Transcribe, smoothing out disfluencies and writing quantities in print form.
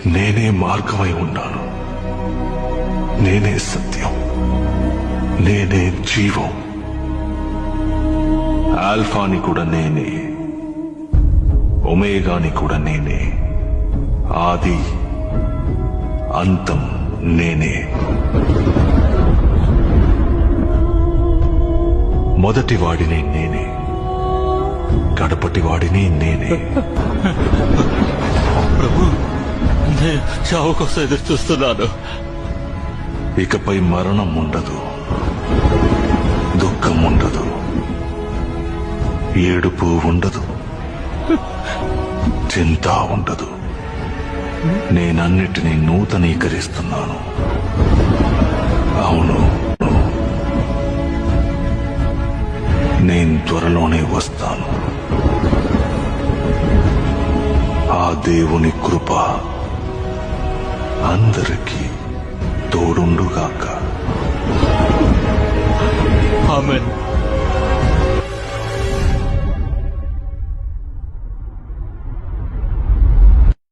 నేనే మార్గమై ఉన్నాను, నేనే సత్యం, నేనే జీవం. ఆల్ఫాని కూడా నేనే, ఒమేగాని కూడా నేనే, ఆది అంతం నేనే. మొదటి వాడిని నేనే, కడపటి వాడిని నేనే. ప్రభు, నేను చావు కోసం ఎదురు చూస్తున్నాను. ఇకపై మరణం ఉండదు, దుఃఖం ఉండదు, ఏడుపు ఉండదు, చింత ఉండదు. నేనన్నిటినీ నూతనీకరిస్తున్నాను. అవును, నేను త్వరలోనే వస్తాను. ఆ దేవుని కృప అందరికీ తోడుండుగాక. ఆమేన్.